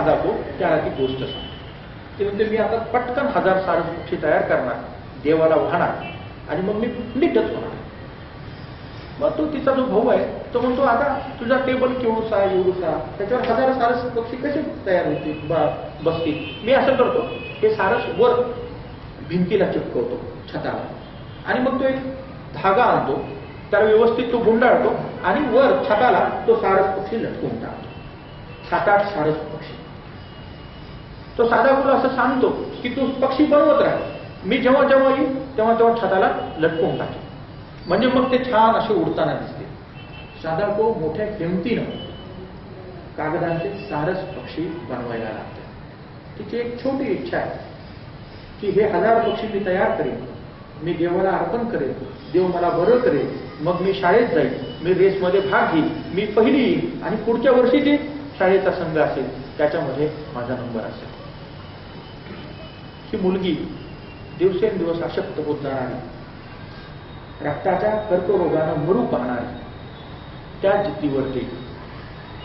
साधाको त्याला ती गोष्ट सांगतो. ते म्हणते मी आता पटकन 1000 सारस पक्षी तयार करणार, देवाला वाहणार आणि मग मी नीटच होणार. मग तो तिचा जो भाऊ आहे तो म्हणतो आता तुझा टेबल केवढूसा एवढूसा, त्याच्यावर 1000 सारस पक्षी कसे तयार होतील बसतील. मी असं करतो, हे सारस वर भिंतीला चिपकवतो छताला आणि मग तो एक धागा आणतो, त्याला व्यवस्थित तो गुंडाळतो आणि वर छताला तो सारस पक्षी लटकवून टाकतो. 7-8 सारस पक्षी. तो साधागुरु असं सांगतो की तू पक्षी बनवत राह, मी जेव्हा जेव्हा येईल तेव्हा तेव्हा छताला लटकवून टाकेल, म्हणजे मग ते छान असे उडताना दिसते. साधाको मोठ्या किमतीनं कागदांचे सारस पक्षी बनवायला लागते. तिची एक छोटी इच्छा आहे की हे 1000 पक्षी मी तयार करेन, मी देवाला अर्पण करेन, देव मला बरं करेल, मग मी शाळेत जाईल, मी रेसमध्ये भाग घेईल, मी पहिली येईल आणि पुढच्या वर्षी जे शाळेचा संघ असेल त्याच्यामध्ये माझा नंबर असेल. ही मुलगी दिवसेंदिवस अशक्त होत जाणारी, रक्ताच्या कर्करोगानं मरू पाहणारी, त्या जिद्दीवरती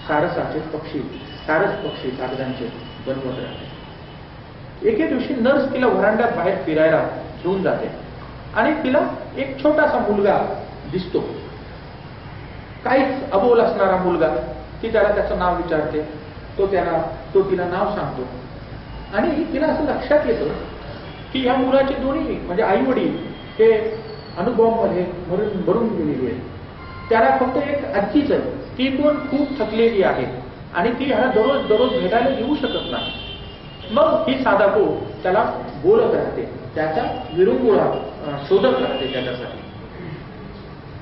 सारस पक्षी कागदांचे बनवत राहते. एके दिवशी नर्स तिला व्हरांड्यात बाहेर फिरायला घेऊन जाते आणि तिला एक छोटासा मुलगा दिसतो, काहीच अबोल असणारा मुलगा. ती त्याला त्याचं नाव विचारते, तो तिला नाव सांगतो आणि तिला असं लक्षात येतं की या मुलाचे दोन्ही म्हणजे आई वडील हे अनुभवामध्ये मरून गेलेली आहे. त्याला फक्त एक आजीच आहे, ती पण खूप थकलेली आहे आणि ती ह्याला दररोज भेटायला येऊ शकत नाही. मग ही साधाको त्याला बोलत राहते, त्याचा विरंगुळा शोधत राहते त्याच्यासाठी.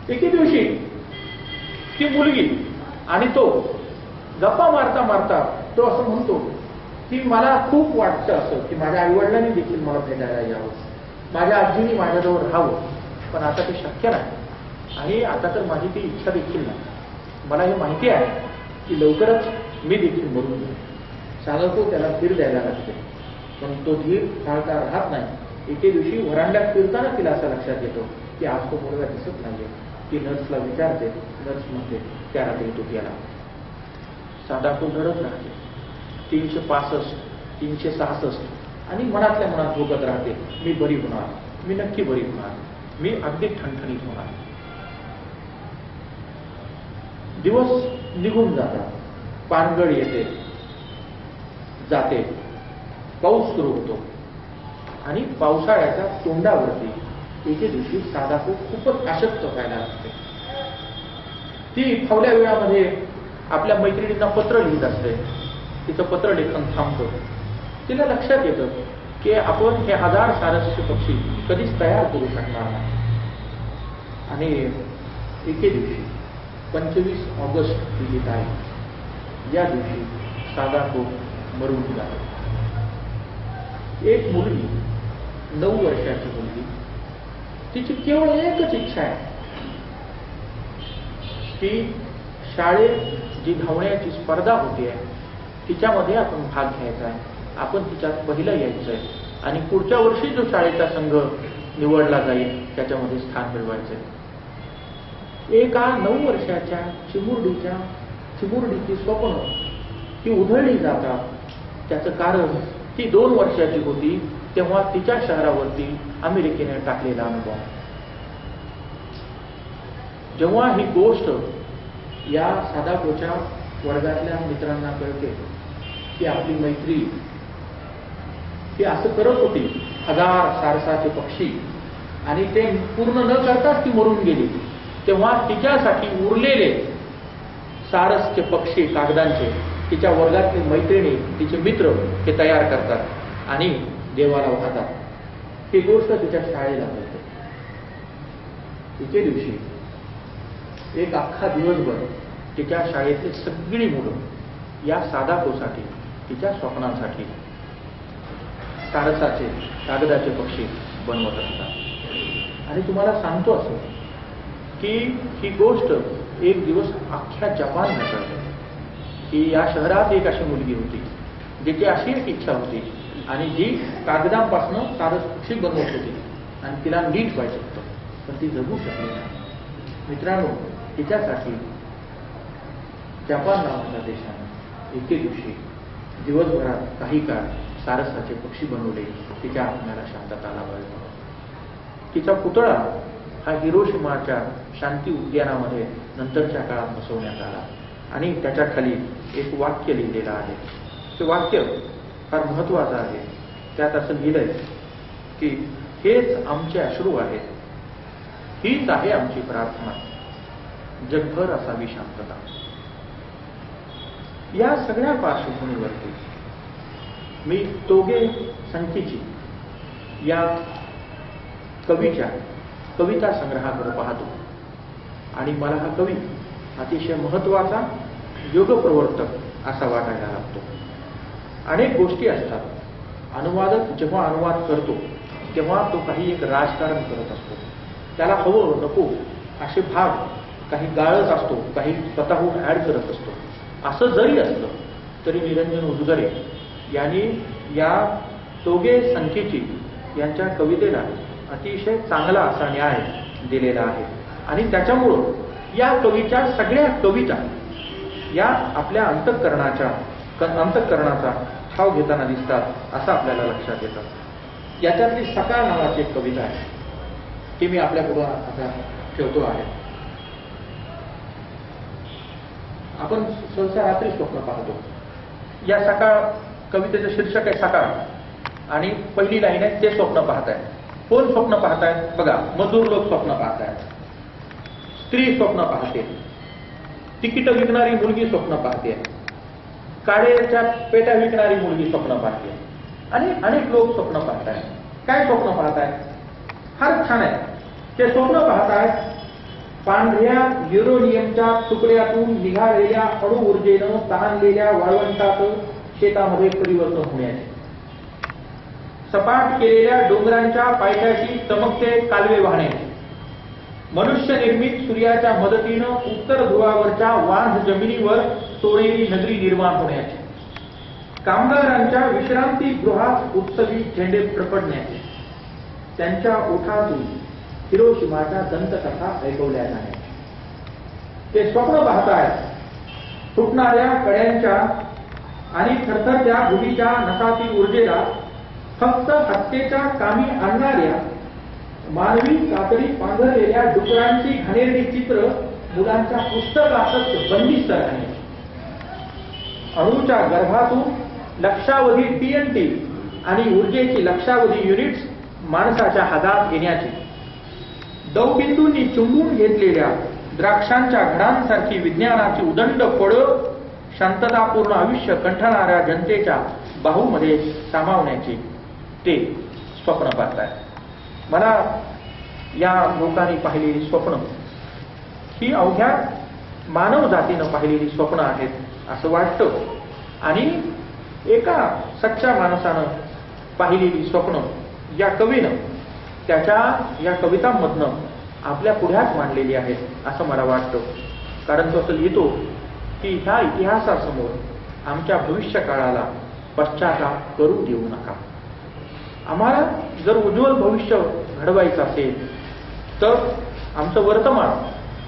एके दिवशी ती मुलगी आणि तो गप्पा मारता मारता तो असं म्हणतो की मला खूप वाटतं असं की माझ्या आईवडिलांनी देखील मला भेटायला यावं, माझ्या आजीनी माझ्याजवळ राहावं, पण आता ते शक्य नाही आणि आता तर माझी ती इच्छा देखील नाही. मला हे माहिती आहे की लवकरच मी देखील मरून जाईल. साधाको त्याला धीर द्यायला लागते, पण तो धीर टाळता राहत नाही. एके दिवशी व्हरांड्यात फिरताना तिला असं लक्षात येतो की आज तो मुलगा दिसत नाहीये. ती नर्सला विचारते, नर्स म्हणते त्या रात्री तो गेला. साधाको रडत राहते. 365, 366 आणि मनातल्या मनात भोगत राहते, मी बरी होणार, मी नक्की बरी होणार, मी अगदी ठणठणीत होणार. दिवस निघून जातात, पानगळ येते जाते, पाऊस सुरू होतो आणि पावसाळ्याच्या तोंडावरती एके दिवशी साधाको खूपच अशक्त व्हायला लागते. ती फावल्या वेळामध्ये आपल्या मैत्रिणींना पत्र लिहित असते. तिचं पत्र लेखन थांबतं. तिला लक्षात येतं की आपण हे 1000 सारस्य पक्षी कधीच तयार करू शकणार नाही. आणि एके दिवशी 25 ऑगस्ट ही तारीख, या दिवशी साधाको मरून जाते. एक मुलगी, 9 वर्षाची मुलगी, तिची केवळ एकच इच्छा आहे, ती शाळेत जी धावण्याची स्पर्धा होती तिच्यामध्ये आपण भाग घ्यायचा आहे, आपण तिच्यात पहिलं यायचं आहे आणि पुढच्या वर्षी जो शाळेचा संघ निवडला जाईल त्याच्यामध्ये स्थान मिळवायचं आहे. एका 9 वर्षाच्या चिमुरडीची स्वप्न ती उधळली जातात. त्याचं कारण ती 2 वर्षाची होती तेव्हा तिच्या शहरावरती अमेरिकेने टाकलेला अनुभव. जेव्हा ही गोष्ट या साधाकोच्या वर्गातल्या मित्रांना कळते की आपली मैत्री ती असं करत होती, 1000 सारसाचे पक्षी, आणि ते पूर्ण न करताच ती मरून गेली, तेव्हा तिच्यासाठी उरलेले सारसचे पक्षी कागदांचे तिच्या वर्गातले मैत्रिणी, तिचे मित्र हे तयार करतात आणि देवाला वाहतात. ही गोष्ट तिच्या शाळेला मिळते. एके दिवशी एक अख्खा दिवसभर तिच्या शाळेतली सगळी मुलं या साधाकोसाठी, तिच्या स्वप्नांसाठी सारसाचे कागदाचे पक्षी बनवत असतात. आणि तुम्हाला सांगतो असं की ही गोष्ट एक दिवस अख्ख्या जपानला कळते की या शहरात एक अशी मुलगी होती जिची अशी एक इच्छा होती आणि जी कागदांपासून सारस पक्षी बनवत होती आणि तिला नीट व्हायचं होतं, पण ती जगू शकली नाही. मित्रांनो, तिच्यासाठी जपान नावाच्या देशाने एके दिवशी दिवसभरात काही काळ सारसाचे पक्षी बनवले, तिच्या आत्म्याला शांतता लावावी म्हणून. तिचा पुतळा हा हिरोशिमाच्या शांती उद्यानामध्ये नंतरच्या काळात बसवण्यात आला आणि त्याच्या खाली एक वाक्य लिहिलेलं आहे. ते वाक्य फार महत्वाचं आहे. त्यात असं लिहिलंय की हेच आमचे अश्रू आहेत, हीच आहे आमची प्रार्थना, जगभर असावी शांतता. या सगळ्या पार्श्वभूमीवरती मी तोगे संकीची या कवीच्या कविता संग्रहाकडे पाहतो आणि मला हा कवी अतिशय महत्वाचा योगप्रवर्तक असा वाटायला लागतो. अनेक गोष्टी असतात. अनुवादक जेव्हा अनुवाद करतो तेव्हा तो काही एक राजकारण करत असतो. त्याला हवं नको असे भाग काही गाळत असतो, काही स्वतःहून ऍड करत असतो. असं जरी असलं तरी निरंजन उजगरे यांनी या तोगे संकेची यांच्या कवितेला अतिशय चांगला असा न्याय दिलेला आहे आणि त्याच्यामुळं या कवीच्या सगळ्या कविता या आपल्या अंतःकरणाचा ठाव घेताना दिसतात असं आपल्याला लक्षात येतं. याच्यातली सकाळ नावाची एक कविता आहे, ती मी आपल्या पुढे आता ठेवतो आहे. आपण सहसा रात्री स्वप्न पाहतो. या सकाळ कवितेचं शीर्षक आहे सकाळ आणि पहिली लाईन आहे ते स्वप्न पाहताय. कोण स्वप्न पाहतायत? बघा, मजूर लोक स्वप्न पाहतायत, स्त्री स्वप्न पाहते, तिकीट विकणारी मुलगी स्वप्न पाहते, काड्याच्या पेट्या विकणारी मुलगी स्वप्न पाहते आणि अनेक लोक स्वप्न पाहतायत. काय स्वप्न पाहतायत? फार छान आहे. ते स्वप्न पाहतायत पांढऱ्या युरोनियमच्या तुकड्यातून निघालेल्या अणु ऊर्जेनं ताणलेल्या वाळवंटात शेतामध्ये परिवर्तन होण्याचे, सपाट केलेल्या डोंगरांच्या पायथ्याशी चमकते कालवे वाहण्याचे, मनुष्य निर्मित सूर्याच्या मदतीनं उत्तर ध्रुवावरच्या वांझ जमिनीवर सोनेरी नगरी निर्माण होण्याचे, कामगारांच्या विश्रांती गृहात उत्सवी झेंडे प्रपडण्याचे, त्यांच्या ओठातून हिरोशिमाच्या दंतकथा ऐकवल्या जाण्याचे. ते स्वप्न पाहतायत फुटणाऱ्या कड्यांच्या आणि थरथरत्या भूमीच्या नसातील ऊर्जेला फक्त हत्येच्या कामी आणणाऱ्या मानवी कातडी पांघरलेल्या डुकरांची घाणेरडी चित्र मुलांच्या पुस्तकातच बंदिस्त राहण्याची, अणूच्या गर्भातून लक्षावधी TNT आणि ऊर्जेची लक्षावधी युनिट्स माणसाच्या हातात येण्याची, दवबिंदूंनी चुंबून घेतलेल्या द्राक्षांच्या घडांसारखी विज्ञानाची उदंड फळं शांततापूर्ण आयुष्य कंठणाऱ्या जनतेच्या बाहूमध्ये सामावण्याची ते स्वप्न पाहताय. मला या लोकांनी पाहिलेली स्वप्न ही अवघ्या मानव जातीनं पाहिलेली स्वप्न आहेत असं वाटतं आणि एका सच्च्या माणसानं पाहिलेली स्वप्न या कवीनं त्याच्या या कवितांमधनं आपल्या पुढ्यात मांडलेली आहेत असं मला वाटतं. कारण तो असं लिहितो की ह्या इतिहासासमोर आमच्या भविष्य काळाला पश्चाताप करू देऊ नका. आम्हाला जर उज्ज्वल भविष्य घडवायचं असेल तर आमचं वर्तमान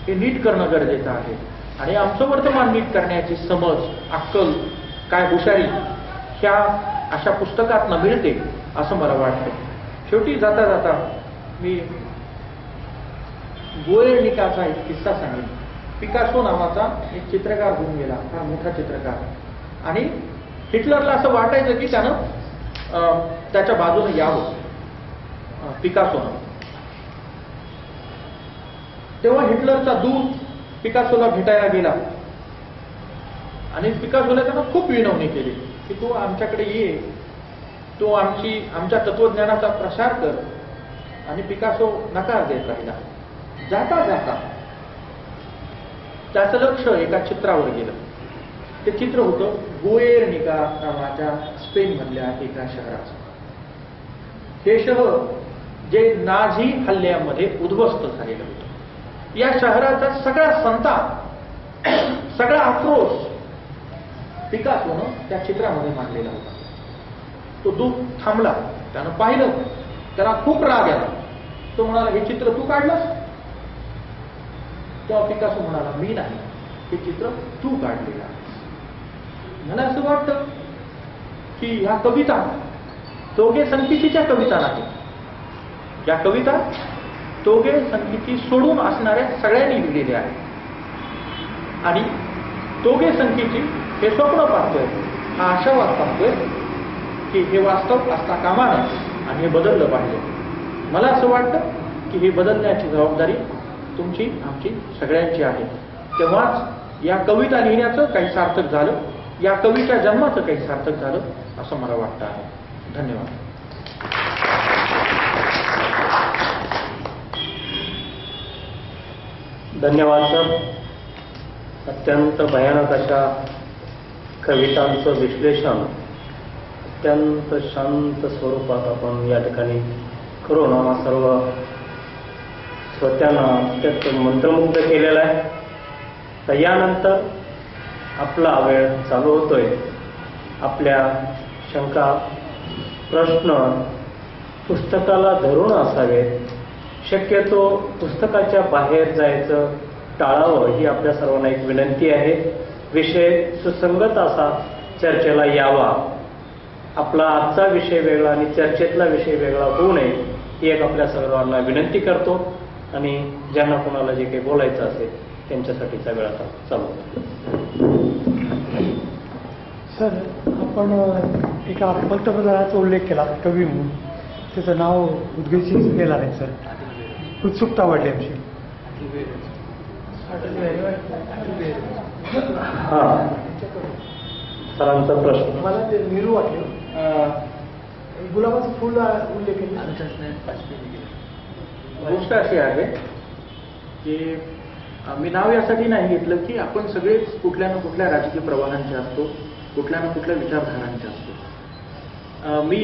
हे नीट करणं गरजेचं आहे आणि आमचं वर्तमान नीट करण्याची समज, अक्कल, काय हुशारी ह्या अशा पुस्तकात मिळते असं मला वाटतं. शेवटी जाता जाता मी गोयर्निकाचा एक किस्सा सांगेन. पिकासो नावाचा एक चित्रकार होऊन गेला, फार मोठा चित्रकार, आणि हिटलरला असं वाटायचं की त्यानं त्याच्या बाजूने यावं पिकासोनं. तेव्हा हिटलरचा दूत पिकासोला भेटायला गेला आणि पिकासोला त्यानं खूप विनवणी केली की तू आमच्याकडे ये, तू आमच्या तत्वज्ञानाचा प्रसार कर. आणि पिकासो नकार देत राहिला. जाता जाता त्याचं लक्ष एका चित्रावर गेलं. ते चित्र होतं गोयर्निका नावाच्या स्पेन मधल्या एका शहराचं. हे शहर जे नाझी हल्ल्यामध्ये उद्ध्वस्त झालेलं होतं. या शहराचा सगळा संताप, सगळा आक्रोश पिकासोनं त्या चित्रामध्ये मांडलेला होता. तो दूत थांबला, त्यानं पाहिलं, त्याला खूप राग आला. तो म्हणाला, हे चित्र तू काढलंस? तेव्हा पिकासो म्हणाला, मी नाही, हे चित्र तू काढलेलं आहे. मला असं वाटतं की ह्या कविता तोगे संगीतीच्या कविता नाहीत. या कविता तोगे संगीती सोडून असणाऱ्या सगळ्यांनी लिहिलेल्या आहेत. आणि तोगे संगीती हे स्वप्न पाहतोय, हा आशावाद पाहतोय की हे वास्तव असता कामा नये आणि हे बदललं पाहिजे. मला असं वाटतं की हे बदलण्याची जबाबदारी तुमची आमची सगळ्यांची आहे. तेव्हाच या कविता लिहिण्याचं काही सार्थक झालं, या कविता जन्माचं काही सार्थक झालं असं मला वाटतं आहे. धन्यवाद. धन्यवाद सर. अत्यंत भयानक अशा कवितांचं विश्लेषण अत्यंत शांत स्वरूपात आपण या ठिकाणी करून आम्हा सर्व श्रोत्यांना अत्यंत मंत्रमुग्ध केलेला आहे. तर यानंतर आपला वेळ चालू होतोय. आपल्या शंका प्रश्न पुस्तकाला धरून असावेत. शक्यतो पुस्तकाच्या बाहेर जायचं टाळावं ही आपल्या सर्वांना एक विनंती आहे. विषय सुसंगत असा चर्चेला यावा. आपला आजचा विषय वेगळा आणि चर्चेतला विषय वेगळा होऊ नये ही एक आपल्या सर्वांना विनंती करतो. आणि ज्यांना कोणाला जे काही बोलायचं असेल त्यांच्यासाठीचा वेळ आता चालू. सर, आपण एका पंतप्रधानाचा उल्लेख केला कवी म्हणून, त्याचं नाव उद्घोषित केला नाही सर. उत्सुकता वाढली आमची. हां, सरांचा प्रश्न. मला ते निरू वाटलं. गुलाबाचं फुल उल्लेख केला. गोष्ट अशी आहे की मी नाव यासाठी नाही घेतलं की आपण सगळेच कुठल्या ना कुठल्या राजकीय प्रवाहांचे असतो, कुठल्या ना कुठल्या विचारधारांचे असतो. मी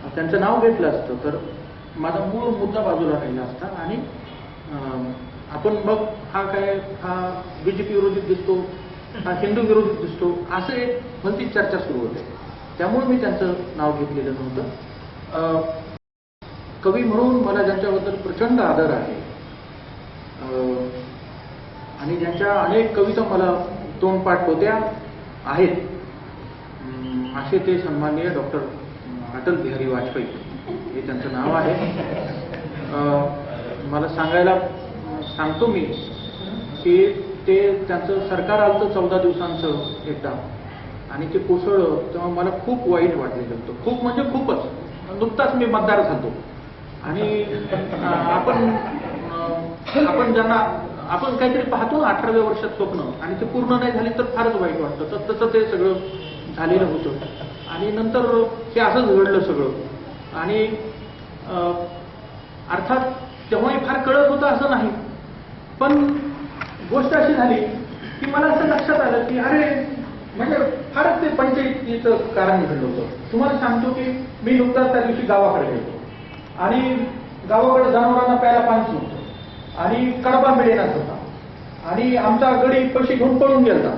त्यांचं नाव घेतलं असतं तर माझा मूळ मुद्दा बाजूला राहिला असता आणि आपण मग हा बीजेपी विरोधीत दिसतो, हा हिंदू विरोधीत दिसतो, असं एक भलती चर्चा सुरू होते. त्यामुळे मी त्यांचं नाव घेतलेलं नव्हतं. कवी म्हणून मला ज्यांच्याबद्दल प्रचंड आदर आहे आणि ज्यांच्या अनेक कविता मला तोंडपाठ होत्या आहेत, असे ते सन्माननीय डॉक्टर अटल बिहारी वाजपेयी हे त्यांचं नाव आहे. मला सांगतो मी की ते त्यांचं सरकार आलं 14 दिवसांचं एकदा आणि ते कोसळलं तेव्हा मला खूप वाईट वाटलेलं होतं. खूप म्हणजे खूपच. नुकताच मी मतदार झालो आणि आपण ज्यांना आपण काहीतरी पाहतो 18व्या वर्षात स्वप्न आणि ते पूर्ण नाही झाले तर फारच वाईट वाटतं. तर तसं ते सगळं झालेलं होतं आणि नंतर हे असंच घडलं सगळं. आणि अर्थात तेव्हाही फार कळत होतं असं नाही, पण गोष्ट अशी झाली की मला असं लक्षात आलं की अरे म्हणजे फारच ते पंचायतीचं कारण घडलं होतं. तुम्हाला सांगतो की मी नुकताच त्या दिवशी गावाकडे गेलो आणि गावाकडे जनावरांना प्यायला पाणीच नव्हतं आणि कडबा मिळेनाच होता आणि आमचा गडी पैसे घेऊन पळून गेला.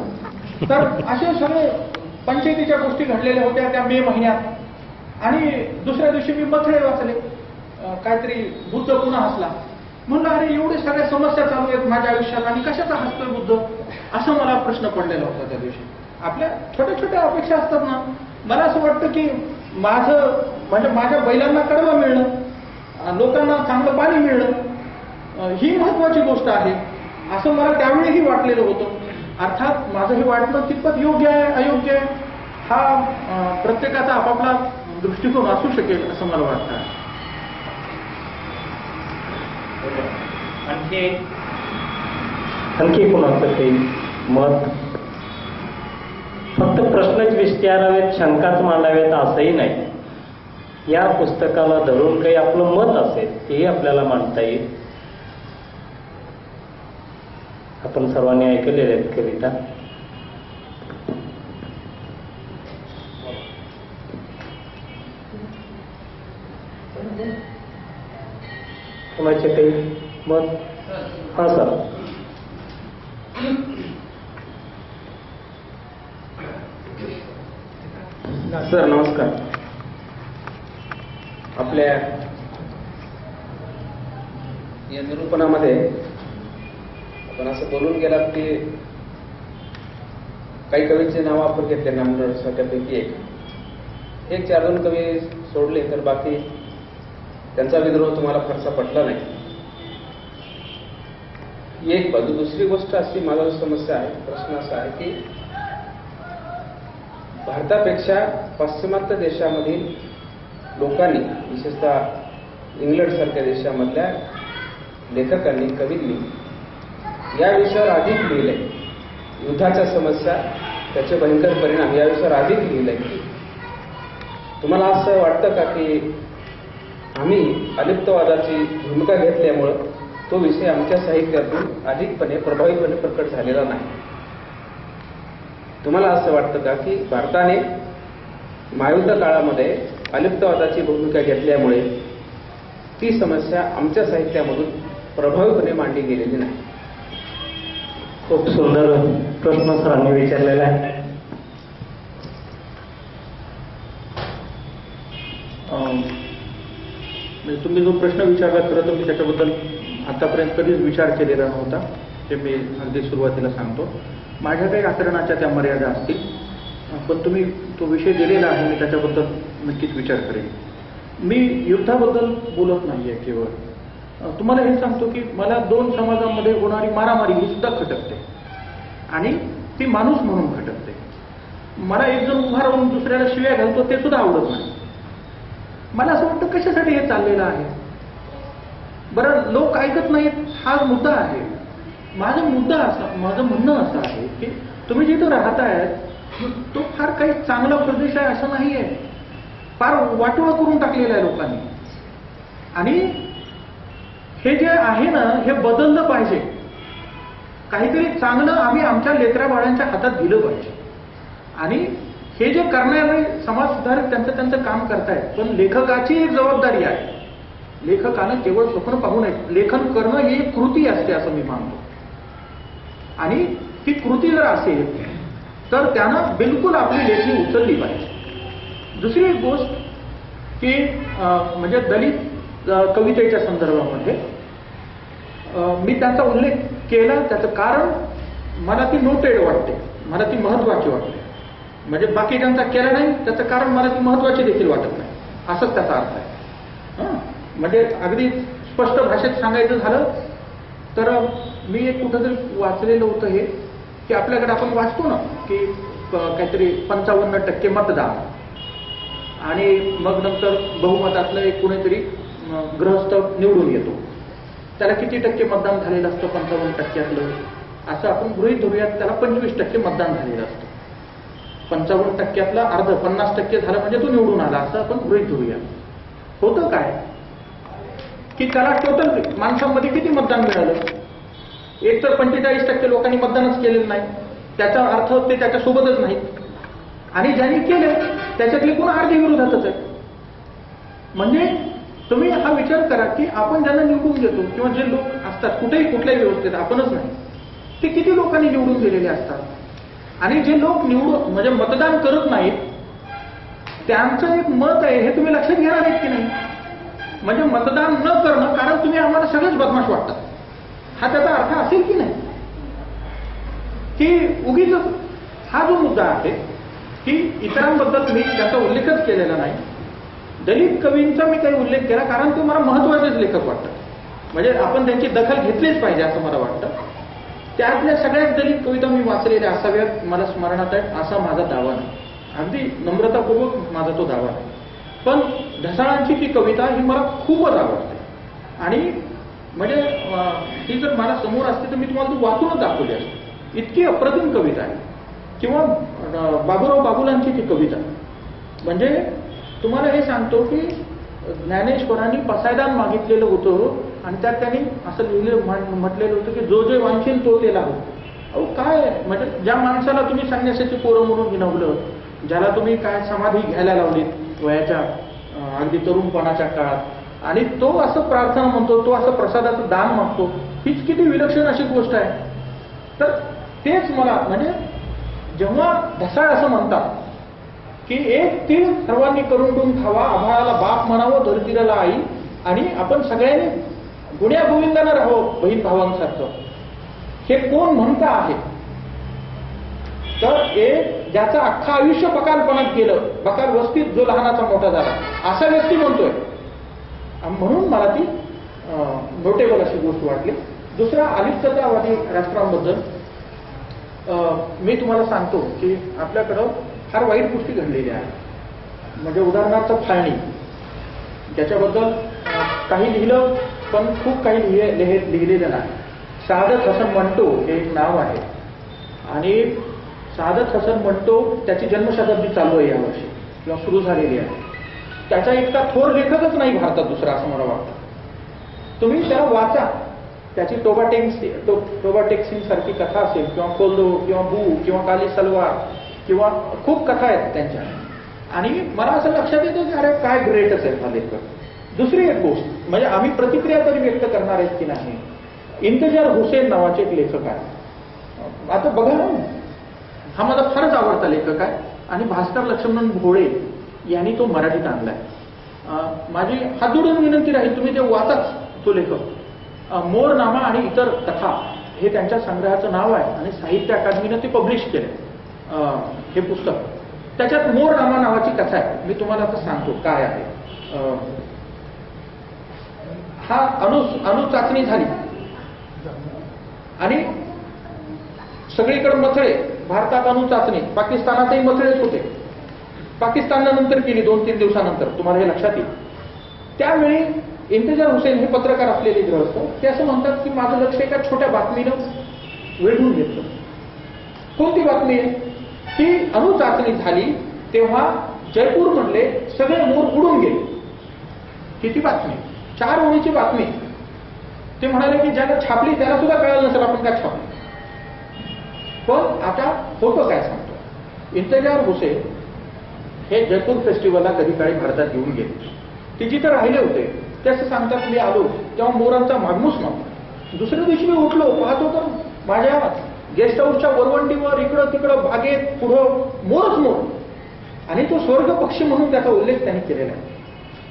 तर असे सगळे पंचायतीच्या गोष्टी घडलेल्या होत्या त्या मे महिन्यात. आणि दुसऱ्या दिवशी मी मथळे वाचले, काहीतरी बुद्ध पुन्हा हसला. म्हणलं अरे एवढे सगळ्या समस्या चालू आहेत माझ्या आयुष्यात आणि कशाचा हसतोय बुद्ध, असं मला प्रश्न पडलेला होता त्या दिवशी. आपल्या छोट्या छोट्या अपेक्षा असतात ना. मला असं वाटतं की माझ्या बैलांना कडबा मिळणं, लोकांना चांगलं पाणी मिळणं ही महत्वाची गोष्ट आहे असं मला त्यावेळीही वाटलेलं होतं. अर्थात माझं हे वाटणं कितपत योग्य आहे अयोग्य आहे हा प्रत्येकाचा आपापला दृष्टिकोन असू शकेल असं मला वाटतं. आणखी कोणाचं काही मत? फक्त प्रश्नच विचारावेत, शंकाच मांडावेत असंही नाही. या पुस्तकाला धरून काही आपलं मत असेल तेही आपल्याला मांडता येईल. आपण सर्वांनी ऐकलेल्या आहेत कविता. कोणाचे काही मत? हा सर. सर नमस्कार. आपल्या या निरूपणामध्ये आपण असं बोलून गेलात की काही कवींचे नाव आपण घेतले नामदार त्यापैकी एक एक 4-2 कवी सोडले तर बाकी त्यांचा विद्रोह तुम्हाला फारसा पटला नाही. एक बाजू. दुसरी गोष्ट अशी, माझा जो समस्या आहे, प्रश्न असा आहे की भारतापेक्षा पाश्चिमात्य देशामधील लोकांनी, विशेषतः इंग्लंडसारख्या देशामधल्या लेखकांनी, कवींनी या विषयावर अधिक लिहिलंय. युद्धाच्या समस्या, त्याचे भयंकर परिणाम या विषयावर अधिक लिहिलंय. तुम्हाला असं वाटतं का की आम्ही अलिप्तवादाची भूमिका घेतल्यामुळं तो विषय आमच्या साहित्यातून अधिकपणे प्रभावीपणे प्रकट झालेला नाही? तुम्हाला असं वाटतं का की भारताने महायुद्ध काळामध्ये अलिप्तवादाची भूमिका घेतल्यामुळे ती समस्या आमच्या साहित्यामधून प्रभावीपणे मांडली गेलेली नाही? खूप सुंदर प्रश्न सरांनी विचारलेला आहे. म्हणजे तुम्ही जो प्रश्न विचारला, खरं तर मी त्याच्याबद्दल आतापर्यंत कधीच विचार केलेला नव्हता. ते मी अगदी सुरुवातीला सांगतो. माझ्या काही आचरणाच्या त्या मर्यादा असतील, पण तुम्ही तो विषय दिलेला आहे, मी त्याच्याबद्दल नक्कीच विचार करेन. मी युद्धाबद्दल बोलत नाही आहे केवळ. तुम्हाला हे सांगतो की मला 2 समाजामध्ये होणारी मारामारी ही सुद्धा खटकते आणि ती माणूस म्हणून खटकते. मला एक जण उभा राहून दुसऱ्याला शिव्या घालतो ते सुद्धा आवडत नाही. मला असं वाटतं कशासाठी हे चाललेलं आहे? बरं, लोक ऐकत नाहीत हा मुद्दा आहे. माझं म्हणणं असं आहे की तुम्ही जिथं राहताय तो फार काही चांगला प्रदेश आहे असं नाही आहे. फार वाटोळं करून टाकलेलं आहे लोकांनी. आणि हे जे आहे ना, हे बदललं पाहिजे. काहीतरी चांगलं आम्ही आमच्या लेकरा बाळांच्या हातात दिलं पाहिजे. आणि हे जे करणारे समाज सुधारक त्यांचं काम करतायत, पण लेखकाची एक जबाबदारी आहे. लेखकानं केवळ स्वप्न पाहू नये. लेखन करणं ही एक कृती असते असं मी मानतो. आणि ती कृती जर असेल तर त्यानं बिलकुल आपली लेखणी उचलली पाहिजे. दुसरी एक गोष्ट की म्हणजे दलित कवितेच्या संदर्भामध्ये मी त्यांचा उल्लेख केला. त्याचं कारण मला ती नोटेड वाटते, मला ती महत्वाची वाटते. म्हणजे बाकीच्यांचा केला नाही त्याचं कारण मला ती महत्वाची देखील वाटत नाही, असंच त्याचा अर्थ आहे. म्हणजे अगदी स्पष्ट भाषेत सांगायचं झालं तर मी एक कुठंतरी वाचलेलं होतं हे की आपल्याकडे आपण वाचतो ना की काहीतरी 55% मतदान आणि मग नंतर बहुमतातलं एक कुणीतरी गृहस्थ निवडून येतो. त्याला किती टक्के मतदान झालेलं असतं? 55%तलं. असं आपण गृहीत धरूयात त्याला 25% मतदान झालेलं असतं. 55%तलं अर्ध 50% झालं म्हणजे तो निवडून आला असं आपण गृहीत धरूया. होतं काय की त्याला टोटल माणसांमध्ये किती मतदान मिळालं? एक तर 45% लोकांनी मतदानच केलेलं नाही. त्याचा अर्थ ते त्याच्यासोबतच नाहीत. आणि ज्यांनी केले त्याच्यातले कोण अर्धे विरोधातच आहे. म्हणजे तुम्ही हा विचार करा की आपण ज्यांना निवडून देतो किंवा जे लोक असतात कुठल्याही व्यवस्थेत, आपणच नाही, ते किती लोकांनी निवडून दिलेले असतात. आणि जे लोक म्हणजे मतदान करत नाहीत त्यांचं एक मत आहे हे तुम्ही लक्षात घेणार आहेत की नाही? म्हणजे मतदान न करणं कारण तुम्ही आम्हाला सगळेच बदमाश वाटतात, हा त्याचा अर्थ असेल की नाही? की उगीच हा जो मुद्दा आहे की इतरांबद्दल मी त्याचा उल्लेखच केलेला नाही. दलित कवींचा मी काही उल्लेख केला कारण ते मला महत्वाचेच लेखक वाटतात. म्हणजे आपण त्यांची दखल घेतलीच पाहिजे असं मला वाटतं. त्यातल्या सगळ्यात दलित कविता मी वाचलेल्या असाव्यात मला स्मरणात आहे असा माझा दावा नाही. अगदी नम्रतापूर्वक माझा तो दावा आहे. पण ढसाळांची ती कविता ही मला खूपच आवडते. आणि म्हणजे ही जर मला समोर असते तर मी तुम्हाला ती वाचूनच दाखवली असते. इतकी अप्रतिम कविता आहे. किंवा बाबूराव बाबुलांची ती कविता. म्हणजे तुम्हाला हे सांगतो की ज्ञानेश्वरांनी पसायदान मागितलेलं होतं आणि त्यात त्यांनी असं म्हटलेलं होतं की जो जे वांछील तो ते लाभो. अहो काय म्हणजे ज्या माणसाला तुम्ही संन्यासाची पोरं म्हणून हिणवलं, ज्याला तुम्ही काय समाधी घ्यायला लावलीत वयाच्या अगदी तरुणपणाच्या काळात, आणि तो असं प्रार्थना म्हणतो, तो असं प्रसादाचं दान मागतो, हीच किती विलक्षण अशी गोष्ट आहे. तर तेच मला म्हणजे जेव्हा ढसाळ असं म्हणतात की एक तीळ सर्वांनी करून खावा, आभाळाला बाप म्हणावं, धरतीला आई, आणि आपण सगळ्यांनी गुण्या गोविंदानं राहावं बहीण भावांसारखं, हे कोण म्हणतं आहे? तर एक ज्याचं अख्खं आयुष्य बकालपणात गेलं बकाल वस्तीत जो लहानाचा मोठा झाला असा व्यक्ती म्हणतोय. म्हणून मला ती नोटेबल अशी गोष्ट वाटली. दुसरा अलिप्ततावादी राष्ट्रांबद्दल मी तुम्हाला सांगतो की आपल्याकडं फार वाईट गोष्टी घडलेल्या आहेत. म्हणजे उदाहरणार्थ फाळणी, त्याच्याबद्दल काही लिहिलं पण खूप काही लिहिलेलं नाही. सादत हसन मंटो हे एक नाव आहे आणि सादत हसन मंटो त्याची जन्मशताब्दी चालू आहे यावर्षी किंवा सुरू झालेली आहे. त्याचा इतका थोर लेखकच नाही भारतात दुसरा असं मला वाटतं. तुम्ही त्याला वाचा. त्याची टोबा टेक्सिंग सारखी कथा असेल किंवा कोल्दो किंवा बू किंवा काली सलवार किंवा खूप कथा आहेत त्यांच्या. आणि मला असं लक्षात येतं की अरे काय ग्रेटच आहे हा लेखक. दुसरी एक गोष्ट म्हणजे आम्ही प्रतिक्रिया तरी व्यक्त करणार आहेत की नाही. इंतजार हुसेन नावाचे एक लेखक आहे. आता बघा ना, हा माझा फारच आवडता लेखक आहे आणि भास्कर लक्ष्मण भोळे यांनी तो मराठीत आणलाय. माझी हात जोडून विनंती राहील तुम्ही ते वाचाच. तो लेखक मोरनामा आणि इतर कथा हे त्यांच्या संग्रहाचं नाव आहे आणि साहित्य अकादमीनं ते पब्लिश केलंय हे पुस्तक. त्याच्यात मोरनामा नावाची कथा आहे. मी तुम्हाला आता सांगतो काय आहे. हा अणु चाचणी झाली आणि सगळीकडे मथळे. भारतात अणु चाचणी, पाकिस्तानातही मथळेच होते. पाकिस्ताननं नंतर केली 2-3 दिवसानंतर, तुम्हाला हे लक्षात येईल. त्यावेळी इंतजार हुसेन हे पत्रकार असलेले गृहस्थ ते असं म्हणतात की माझं लक्ष एका छोट्या बातमीनं वेढून घेतलं. कोणती बातमी आहे की अणु चाचणी झाली तेव्हा जयपूरमधले सगळे मोर उडून गेले. किती बातमी, 4 ओळीची बातमी. ते म्हणाले की ज्याला छापली त्याला सुद्धा कळलं नसेल आपण काय छापली. पण आता फोटो काय सांगतो. इंतजार हुसेन हे जयपूर फेस्टिवलला कधी काळी भारतात येऊन गेले. ते जिथे राहिले होते ते असं सांगतात मी आलो तेव्हा मोरांचा मागमूस नव्हता. दुसऱ्या दिवशी मी उठलो पाहतो तर माझ्या गेस्ट हाऊसच्या वरवंटीवर इकडं तिकडं बागेत पुढं मोरच मोर. आणि तो स्वर्ग पक्षी म्हणून त्याचा उल्लेख त्यांनी केलेला आहे.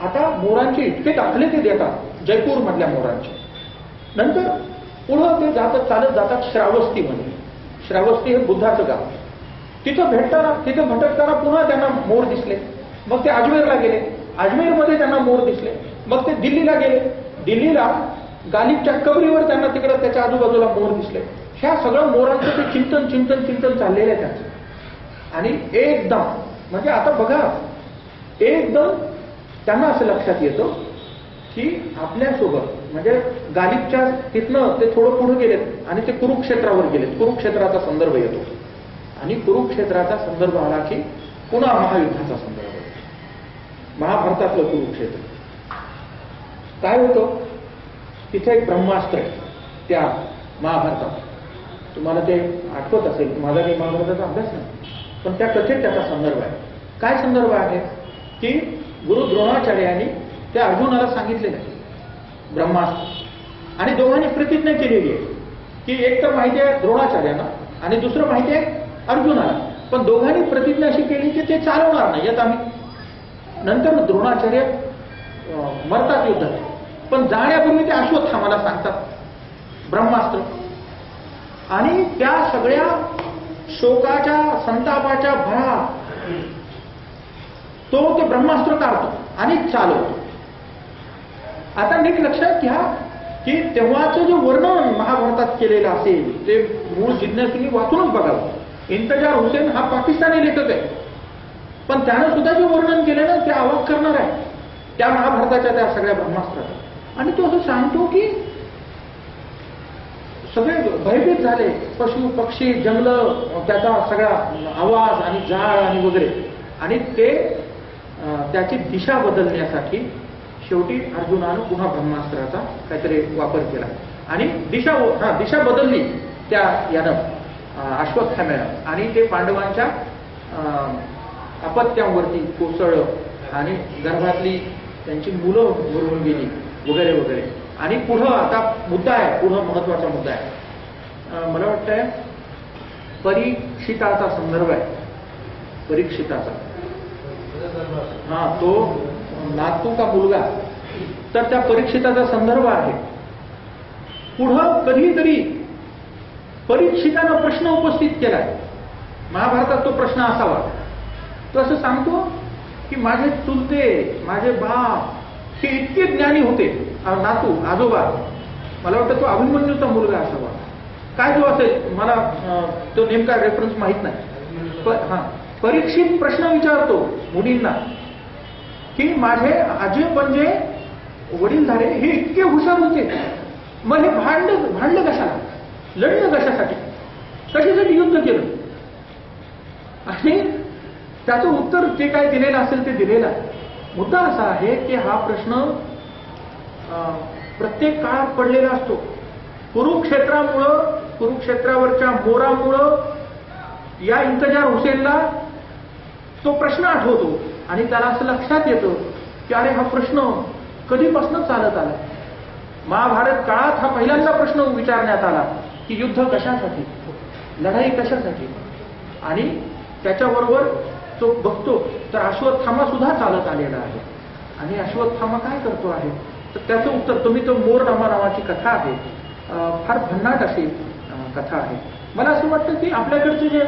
आता मोरांचे इतके दाखले ते देतात जयपूर मधल्या मोरांचे. नंतर पुढं ते जातात चालत जातात श्रावस्तीमध्ये. श्रावस्ती हे बुद्धाचं गाव. तिथं भटकताना पुन्हा त्यांना मोर दिसले. मग ते अजमेरला गेले. अजमेरमध्ये त्यांना मोर दिसले. मग ते दिल्लीला गेले. दिल्लीला गालिबच्या कबरीवर त्यांना तिकडं त्याच्या आजूबाजूला मोर दिसले. ह्या सगळं मोरांचं ते चिंतन चाललेलं आहे त्यांचं. आणि एकदम म्हणजे आता बघा एकदम त्यांना असं लक्षात येतं की आपल्यासोबत म्हणजे गालिबच्या तिथनं ते थोडं पुढे गेलेत आणि ते कुरुक्षेत्रावर गेलेत. कुरुक्षेत्राचा संदर्भ येतो आणि कुरुक्षेत्राचा संदर्भ आला की पुन्हा महायुद्धाचा संदर्भ येतो. महाभारतातलं कुरुक्षेत्र काय होतं. तिथे एक ब्रह्मास्त्र आहे त्या महाभारतात. तुम्हाला ते आठवत असेल. माझा काही महाभारताचा अभ्यास नाही पण त्या कथेत त्याचा संदर्भ आहे. काय संदर्भ आहे की गुरु द्रोणाचार्यांनी त्या अर्जुनाला सांगितलेलं आहे ब्रह्मास्त्र आणि दोघांनी प्रतिज्ञा केलेली आहे की एक तर माहिती आहे द्रोणाचार्यांना आणि दुसरं माहिती आहे अर्जुनाला. पण दोघांनी प्रतिज्ञा अशी केली की ते चालवणार नाही यात आम्ही. नंतर द्रोणाचार्य मरतात युद्धात. पण जाण्यापूर्वी ते अश्वत्थामाला सांगतात ब्रह्मास्त्र. आणि त्या सगळ्या शोकाच्या संतापाच्या भरात तो ते ब्रह्मास्त्र काढतो आणि चालवतो. आता नीट लक्षात घ्या की तेव्हाचं जे वर्णन महाभारतात केलेलं असेल ते मूळ जिज्ञासूंनी वाचूनच बघावं. इंतजार हुसेन हा पाकिस्तानी लेखक आहे पण त्यानं सुद्धा जे वर्णन केलं ना ते अवाक करणार आहे त्या महाभारताच्या त्या सगळ्या ब्रह्मास्त्राचं. आणि तो असं सांगतो की सगळे भयभीत झाले. पशु पक्षी जंगल त्याचा सगळा आवाज आणि जाळ आणि वगैरे. आणि ते त्याची दिशा बदलण्यासाठी शेवटी अर्जुनानं पुन्हा ब्रह्मास्त्राचा काहीतरी वापर केला आणि दिशा बदलली त्या यानं अश्वत्थाम्यानं. आणि ते पांडवांच्या अपत्यांवरती कोसळलं आणि गर्भातली त्यांची मुलं मरून गेली वगैरे वगैरे. आणि पुढं आता मुद्दा आहे. पुढं महत्वाचा मुद्दा आहे. मला वाटतंय परीक्षिताचा संदर्भ आहे. परीक्षिताचा तो नातू का मुलगा. तर त्या परीक्षिताचा संदर्भ आहे. पुढं कधीतरी परीक्षितानं प्रश्न उपस्थित केलाय महाभारतात. तो प्रश्न असावा. तो असं सांगतो की माझे चुलते, माझे बाप हे इतके ज्ञानी होते, नातू, आजोबा, मला वाटतं तो अभिमन्यूचा मुलगा असावा, काय जो असेल, मला तो नेमका रेफरन्स माहीत नाही. परीक्षित प्रश्न विचारतो मुलींना की माझे आजे पणजे वडीलधारे हे इतके हुशार होते, मग हे भांडलं कशाला, लढलं कशासाठी, कशासाठी युद्ध केलं. आणि त्याचं उत्तर जे काय दिलेलं असेल ते दिलेलं आहे. मुद्दा असा आहे की हा प्रश्न प्रत्येक काळात पडलेला असतो. कुरुक्षेत्रावरच्या मोरामुळं या इंतजार हुसेनला तो प्रश्न आठवतो आणि त्याला असं लक्षात येतं की अरे हा प्रश्न कधीपासून चालत आला. महाभारत काळात हा पहिल्यांदा प्रश्न विचारण्यात आला की युद्ध कशासाठी, लढाई कशासाठी. आणि त्याच्याबरोबर तो बघतो तर अश्वत्थामा सुद्धा चालत आलेला आहे. आणि अश्वत्थामा काय करतो आहे, तर त्याचं उत्तर तुम्ही तो मोरनामा नावाची कथा आहे, फार भन्नाट अशी कथा आहे. मला असं वाटतं की आपल्याकडचे जे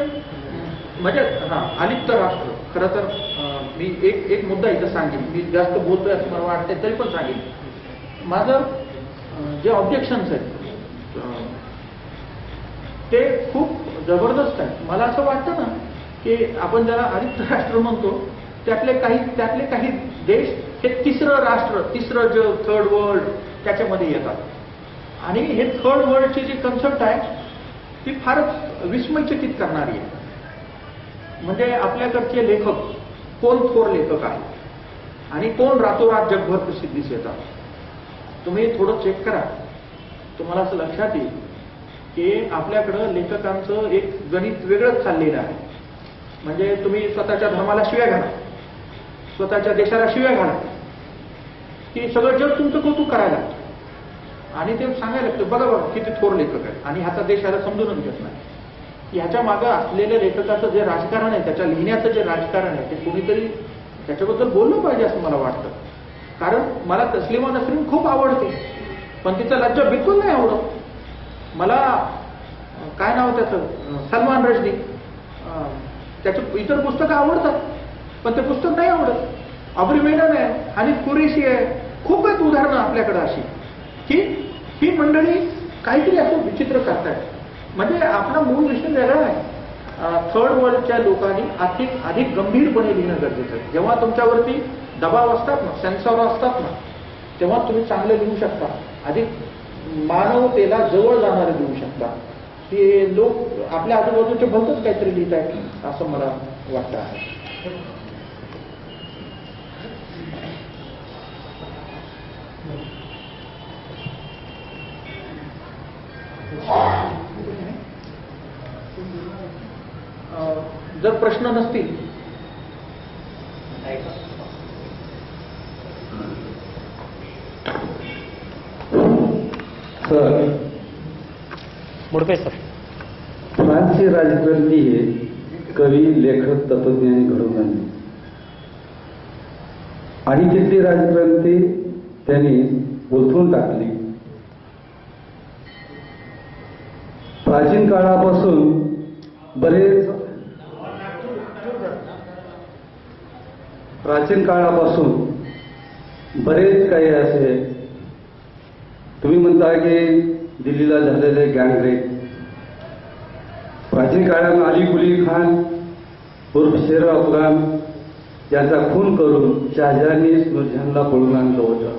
म्हणजे अलिप्त राष्ट्र, खरं तर मी एक मुद्दा इथं सांगेन, मी जास्त बोलतोय असं मला वाटतंय तरी पण सांगेन. माझं जे ऑब्जेक्शन्स आहेत ते खूप जबरदस्त आहेत. मला असं वाटतं ना की आपण ज्याला अलिप्त राष्ट्र म्हणतो त्यातले काही देश हे तिसरं जग, थर्ड वर्ल्ड त्याच्यामध्ये येतात. आणि हे थर्ड वर्ल्डची जी कन्सेप्ट आहे ती फारच विस्मयचकित करणारी आहे. म्हणजे आपल्याकडचे लेखक कोण थोर लेखक आहेत आणि कोण रातोरात जगभर प्रसिद्धीस येतात. तुम्ही थोडं चेक करा, तुम्हाला असं लक्षात येईल की आपल्याकडं लेखकांचं एक गणित वेगळंच चाललेलं आहे. म्हणजे तुम्ही स्वतःच्या धर्माला शिव्या घाला, स्वतःच्या देशाला शिव्या घाला, की सगळं जग तुमचं कौतुक करायला आणि ते सांगायला लागतं बघा किती थोर लेखक आहे. आणि ह्याचा देश ह्याला समजूनच घेत नाही. ह्याच्या मागं असलेल्या लेखकाचं जे राजकारण आहे, त्याच्या लिहिण्याचं जे राजकारण आहे ते कोणीतरी त्याच्याबद्दल बोललं पाहिजे असं मला वाटतं. कारण मला तस्लिमा नसरीन खूप आवडते, पण तिचं लज्जा बिलकुल नाही आवडत. मला काय नाव त्याचं, सलमान रश्दी, त्याचं इतर पुस्तकं आवडतात पण ते पुस्तक नाही आवडत. अब्री मेनन आहे, हनीफ कुरेशी आहे, खूप आहेत उदाहरणं आपल्याकडं अशी की ही मंडळी काहीतरी असं विचित्र करतायत. म्हणजे आपला मूळ विषय वेगळा आहे. थर्ड वर्ल्डच्या लोकांनी अधिक गंभीरपणे लिहिणं गरजेचं आहे. जेव्हा तुमच्यावरती दबाव असतात ना, सेन्सॉर असतात ना, तेव्हा तुम्ही चांगलं लिहू शकता, अधिक मानवतेला जवळ जाणारे लिहू शकता. की लोक आपल्या आजूबाजूच्या भलतंच काहीतरी लिहित आहेत असं मला वाटतं आहे. जर प्रश्न नसतील सर, मुडपे सर, फ्रान्सची राजक्रांती हे कवी, लेखक, तत्वज्ञानी घडवून आणले आणि तिथली राजक्रांती त्यांनी उलथून टाकली. प्राचीन काळापासून बरेच काही असे तुम्ही म्हणता की दिल्लीला झालेले गँगरेप, प्राचीन काळात अली कुली खान उर्फ शेर अफगान यांचा खून करून शहाजहानी नूरजहानला पळून आणलं होतं.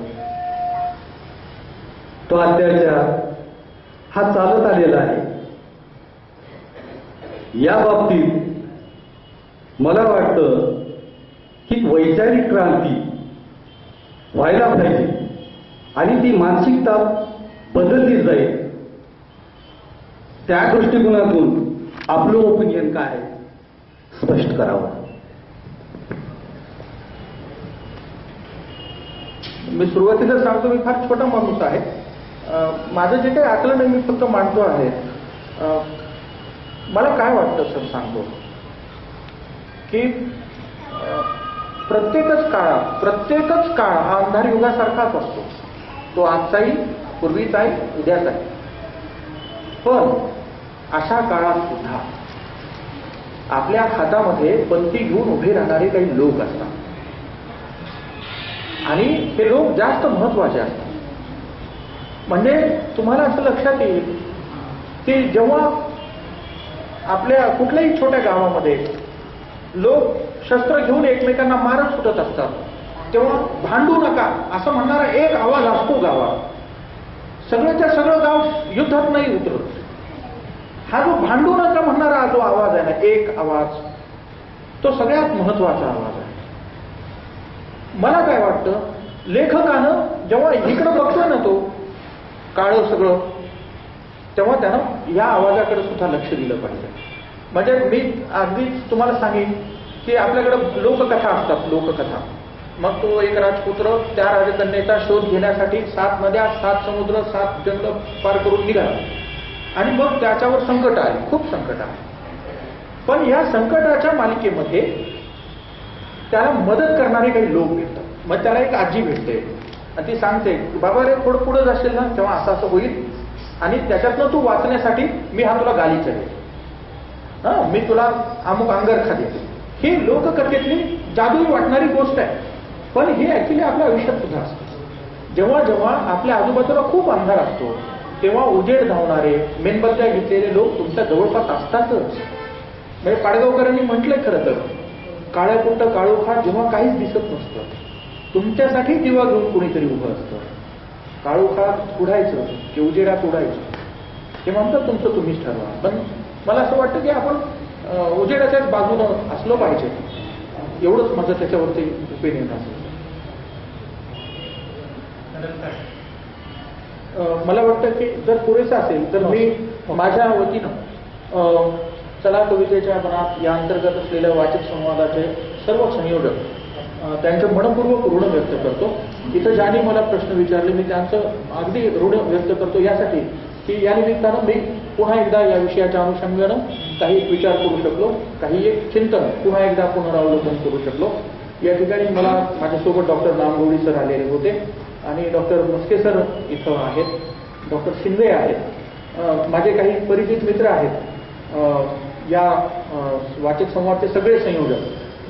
तो अत्याचार हा चालत आलेला आहे. या बाबतीत मला वाटतं की वैचारिक क्रांती व्हायला पाहिजे आणि ती मानसिकता बदलली जाईल. त्या दृष्टिकोनातून आपलं ओपिनियन काय आहे स्पष्ट करावं. मी सुरुवातीला सांगतो, मी फार छोटा माणूस आहे. माझं जे काही आकलन आहे मी फक्त मांडतो आहे. मला काय वाटतं सर सांगतो की प्रत्येकच काळ हा अंधार युगासारखाच असतो. तो आजचाही, पूर्वीचाही, उद्याचाही. पण अशा काळात सुद्धा आपल्या हातामध्ये पंथी घेऊन उभे राहणारे काही लोक असतात. आणि हे लोक जास्त महत्वाचे असतात. म्हणजे तुम्हाला असं लक्षात येईल की जेव्हा आपल्या कुठल्याही छोट्या गावामध्ये लोक शस्त्र घेऊन एकमेकांना मारत सुटत असतात, तेव्हा भांडू नका असं म्हणणारा एक आवाज असतो गावात. सगळ्याच्या सगळं गाव युद्धात नाही उतरत. हा जो भांडू नका म्हणणारा जो आवाज आहे ना, एक आवाज, तो सगळ्यात महत्वाचा आवाज आहे. मला काय वाटतं, लेखकानं जेव्हा इकडं बघतोय ना तो काळं सगळं, तेव्हा त्यानं या आवाजाकडे सुद्धा लक्ष दिलं पाहिजे. म्हणजे मी अगदीच तुम्हाला सांगेन की आपल्याकडे लोककथा असतात, लोककथा. मग तो एक राजपुत्र त्या राजकन्येचा शोध घेण्यासाठी 7 नद्या, 7 समुद्र, 7 जंगल पार करून निघाला आणि मग त्याच्यावर संकट आले, खूप संकट आले. पण या संकटाच्या मालिकेमध्ये त्याला मदत करणारे काही लोक भेटतात. मग त्याला एक आजी भेटते आणि ती सांगते, बाबा रे थोडं पुढे जाशील ना तेव्हा असं असं होईल आणि त्याच्यातनं तू वाचण्यासाठी मी हा तुला गालीचा देते, मी तुला अमुक अंगरखा देते. ही लोककथेतली जादुई वाटणारी गोष्ट आहे, पण हे ऍक्च्युली आपल्या आयुष्यात सुद्धा असतं. जेव्हा जेव्हा आपल्या आजूबाजूला खूप अंधार असतो तेव्हा उजेड धावणारे, मेणबत्त्या घेतलेले लोक तुमच्या जवळपास असतातच. म्हणजे पाडगावकरांनी म्हटलंय खरं तर, काळ्या कुट्ट काळोखा जेव्हा काहीच दिसत नसतं, तुमच्यासाठी दिवा घेऊन कोणीतरी उभं असतं. काळोखात उडायचं की उजेडात उडायचं हे म्हणतात तुमचं तुम्हीच ठरवा. पण मला असं वाटतं की आपण उजेडाच्याच बाजूनं असलो पाहिजे. एवढंच माझं त्याच्यावरती ओपिनियन असेल. मला वाटतं की जर पुरेसं असेल तर मी माझ्या वतीनं चला कवितेच्या मनात या अंतर्गत असलेल्या वाचक संवादाचे सर्व संयोजक त्यांचं मनपूर्वक ऋण व्यक्त करतो. इथं ज्यांनी मला प्रश्न विचारले मी त्यांचं अगदी ऋण व्यक्त करतो यासाठी की या निमित्तानं मी पुन्हा एकदा या विषयाच्या अनुषंगानं काही विचार करू शकलो, काही एक चिंतन पुन्हा एकदा पुनरावलोकन करू शकलो. या ठिकाणी मला माझ्यासोबत डॉक्टर नामगौडी सर आलेले होते आणि डॉक्टर मस्के सर इथं आहेत, डॉक्टर शिंदे आहेत, माझे काही परिचित मित्र आहेत. या वाचक संवादचे सगळे संयोजक.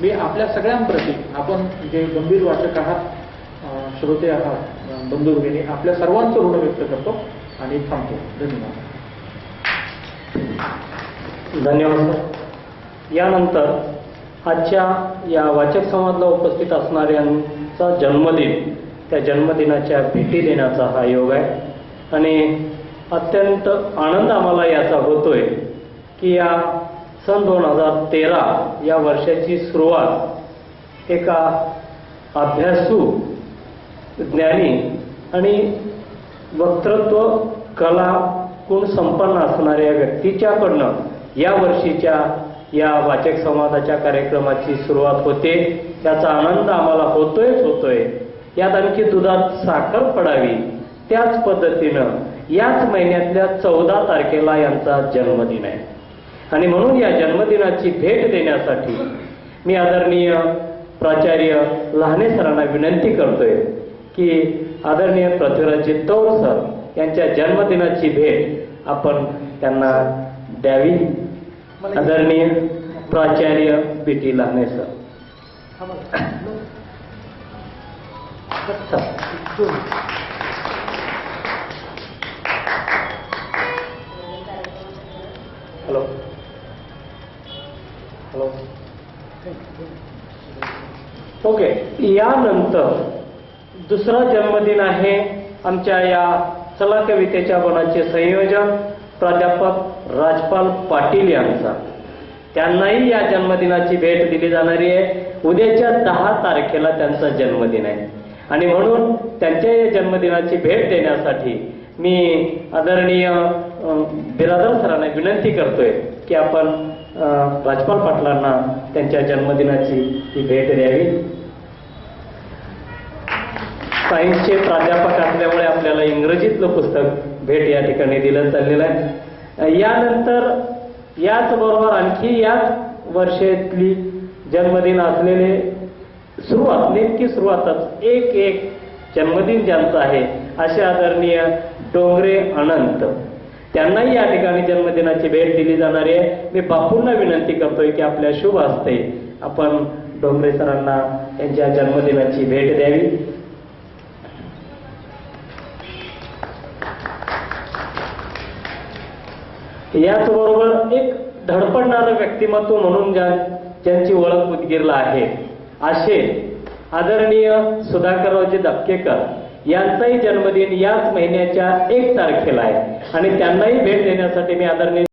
मी आपल्या सगळ्यांप्रती, आपण जे गंभीर वाचक आहात, श्रोते आहात, बंधू भगिनी, आपल्या सर्वांचं ऋण व्यक्त करतो आणि थांबतो. धन्यवाद. धन्यवाद सर. यानंतर आजच्या या वाचक संवादला उपस्थित असणाऱ्यांचा जन्मदिन, त्या जन्मदिनाच्या भेटी देण्याचा हा योग आहे आणि अत्यंत आनंद आम्हाला याचा होतोय की या सन 2013 या वर्षाची सुरुवात एका अभ्यासू, ज्ञानी आणि वक्तृत्व कला गुण संपन्न असणाऱ्या व्यक्तीच्याकडनं या वर्षीच्या या वाचक संवादाच्या कार्यक्रमाची सुरुवात होते. त्याचा आनंद आम्हाला होतोय. यात आणखी दुधात साखर पडावी त्याच पद्धतीनं याच महिन्यातल्या 14 तारखेला यांचा जन्मदिन आहे आणि म्हणून या जन्मदिनाची भेट देण्यासाठी मी आदरणीय प्राचार्य लहाने सरांना विनंती करतोय की आदरणीय पृथ्वीराजजी तौर सर यांच्या जन्मदिनाची भेट आपण त्यांना द्यावी. आदरणीय प्राचार्य P T. Lahane sir. Hello hello. Okay. यानंतर दुसरा जन्मदिन आहे आमच्या या चला कवितेच्या वनाचे संयोजक प्राध्यापक राजपाल पाटील यांचा. त्यांनाही या जन्मदिनाची भेट दिली जाणारी आहे. उद्याच्या 10 तारखेला त्यांचा जन्मदिन आहे आणि म्हणून त्यांच्या या जन्मदिनाची भेट देण्यासाठी मी आदरणीय बिरादर सरांना विनंती करतोय की आपण राजपाल पाटलांना त्यांच्या जन्मदिनाची ही भेट द्यावी. सायन्सचे प्राध्यापक असल्यामुळे आपल्याला इंग्रजीतलं पुस्तक भेट या ठिकाणी दिलं चाललेलं आहे. यानंतर याचबरोबर आणखी याच वर्षातली जन्मदिन असलेले नेमकी सुरुवातच एक जन्मदिन ज्यांचा आहे असे आदरणीय डोंगरे अनंत, त्यांनाही या ठिकाणी जन्मदिनाची भेट दिली जाणार आहे. मी बापूंना विनंती करतोय की आपल्या शुभ हस्ते आपण डोंगरे सरांना त्यांच्या जन्मदिनाची भेट द्यावी. याचबरोबर एक धडपडणारं व्यक्तिमत्व म्हणून ज्यांची ओळख उदगीरला आहे असे आदरणीय सुधाकररावजी दपकेकर यांचाही जन्मदिन याच महिन्याच्या 1 तारखेला आहे आणि त्यांनाही भेट देण्यासाठी मी आदरणीय